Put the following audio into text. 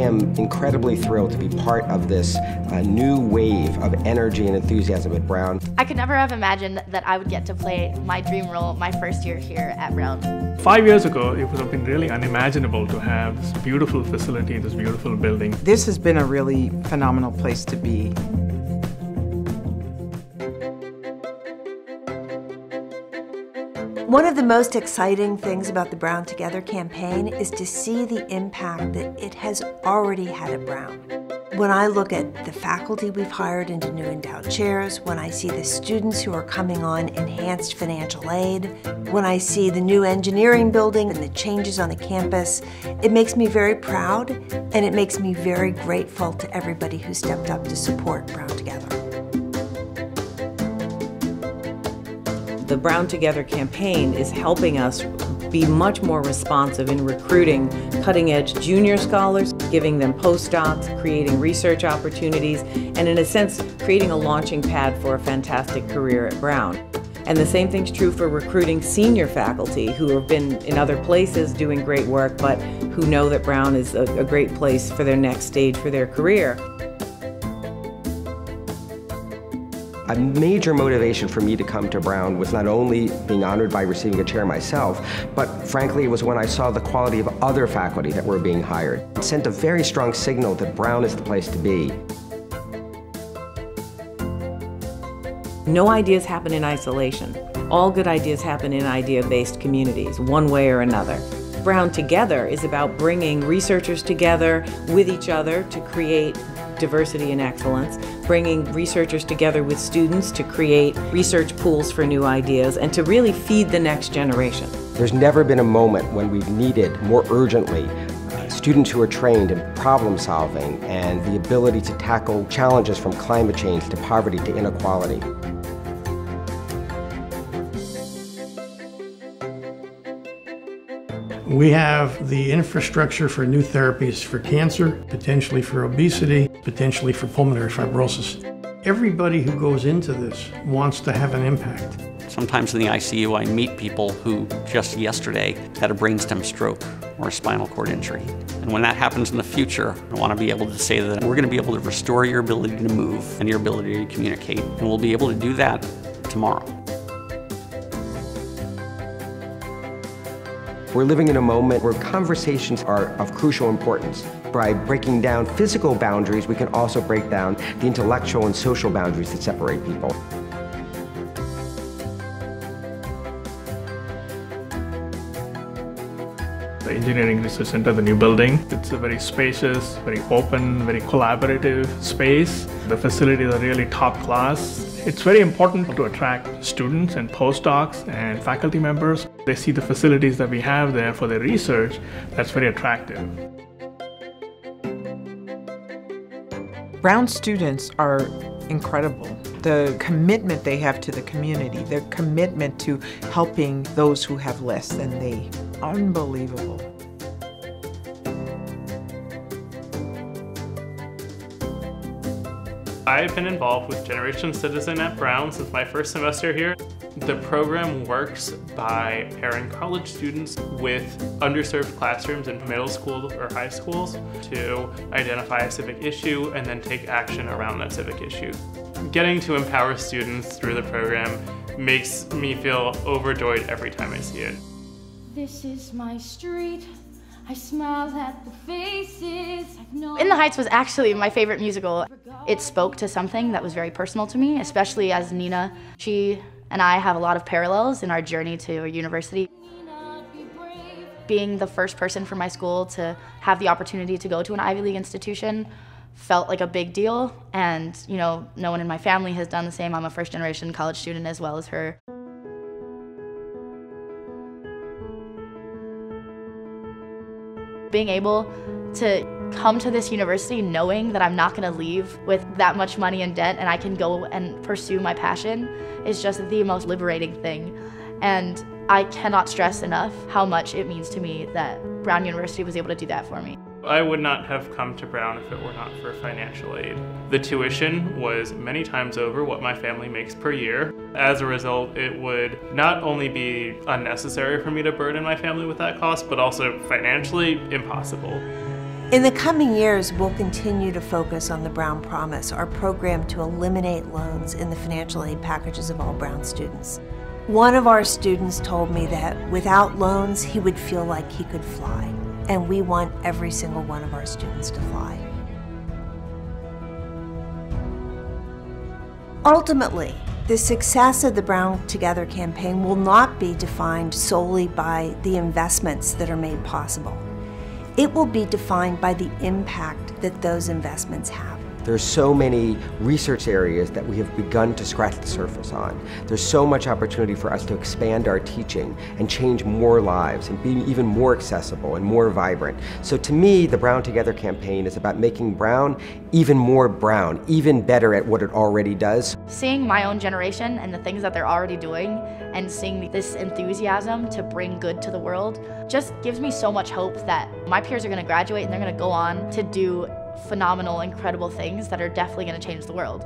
am incredibly thrilled to be part of this new wave of energy and enthusiasm at Brown. I could never have imagined that I would get to play my dream role my first year here at Brown. 5 years ago, it would have been really unimaginable to have this beautiful facility, this beautiful building. This has been a really phenomenal place to be. One of the most exciting things about the Brown Together campaign is to see the impact that it has already had at Brown. When I look at the faculty we've hired into new endowed chairs, when I see the students who are coming on enhanced financial aid, when I see the new engineering building and the changes on the campus, it makes me very proud and it makes me very grateful to everybody who stepped up to support Brown Together. The Brown Together campaign is helping us be much more responsive in recruiting cutting-edge junior scholars, giving them postdocs, creating research opportunities, and in a sense, creating a launching pad for a fantastic career at Brown. And the same thing's true for recruiting senior faculty who have been in other places doing great work, but who know that Brown is a great place for their next stage for their career. A major motivation for me to come to Brown was not only being honored by receiving a chair myself, but frankly it was when I saw the quality of other faculty that were being hired. It sent a very strong signal that Brown is the place to be. No ideas happen in isolation. All good ideas happen in idea-based communities, one way or another. Brown Together is about bringing researchers together with each other to create diversity and excellence, bringing researchers together with students to create research pools for new ideas, and to really feed the next generation. There's never been a moment when we've needed more urgently students who are trained in problem solving and the ability to tackle challenges from climate change to poverty to inequality. We have the infrastructure for new therapies for cancer, potentially for obesity, potentially for pulmonary fibrosis. Everybody who goes into this wants to have an impact. Sometimes in the ICU I meet people who just yesterday had a brainstem stroke or a spinal cord injury. And when that happens in the future, I want to be able to say that we're going to be able to restore your ability to move and your ability to communicate. And we'll be able to do that tomorrow. We're living in a moment where conversations are of crucial importance. By breaking down physical boundaries, we can also break down the intellectual and social boundaries that separate people. The Engineering Research Center, the new building, it's a very spacious, very open, very collaborative space. The facilities are really top class. It's very important to attract students and postdocs and faculty members. They see the facilities that we have there for their research. That's very attractive. Brown students are incredible. The commitment they have to the community, their commitment to helping those who have less than they, unbelievable. I've been involved with Generation Citizen at Brown since my first semester here. The program works by pairing college students with underserved classrooms in middle schools or high schools to identify a civic issue and then take action around that civic issue. Getting to empower students through the program makes me feel overjoyed every time I see it. This is my street. I smile at the faces. In the Heights was actually my favorite musical. It spoke to something that was very personal to me, especially as Nina. She and I have a lot of parallels in our journey to university. Being the first person from my school to have the opportunity to go to an Ivy League institution felt like a big deal, and no one in my family has done the same. I'm a first-generation college student as well as her. Being able to come to this university knowing that I'm not going to leave with that much money in debt and I can go and pursue my passion is just the most liberating thing. And I cannot stress enough how much it means to me that Brown University was able to do that for me. I would not have come to Brown if it were not for financial aid. The tuition was many times over what my family makes per year. As a result, it would not only be unnecessary for me to burden my family with that cost, but also financially impossible. In the coming years, we'll continue to focus on the Brown Promise, our program to eliminate loans in the financial aid packages of all Brown students. One of our students told me that without loans, he would feel like he could fly. And we want every single one of our students to fly. Ultimately, the success of the Brown Together campaign will not be defined solely by the investments that are made possible. It will be defined by the impact that those investments have. There's so many research areas that we have begun to scratch the surface on. There's so much opportunity for us to expand our teaching and change more lives and be even more accessible and more vibrant. So to me, the Brown Together campaign is about making Brown even more Brown, even better at what it already does. Seeing my own generation and the things that they're already doing and seeing this enthusiasm to bring good to the world just gives me so much hope that my peers are going to graduate and they're going to go on to do phenomenal, incredible things that are definitely going to change the world.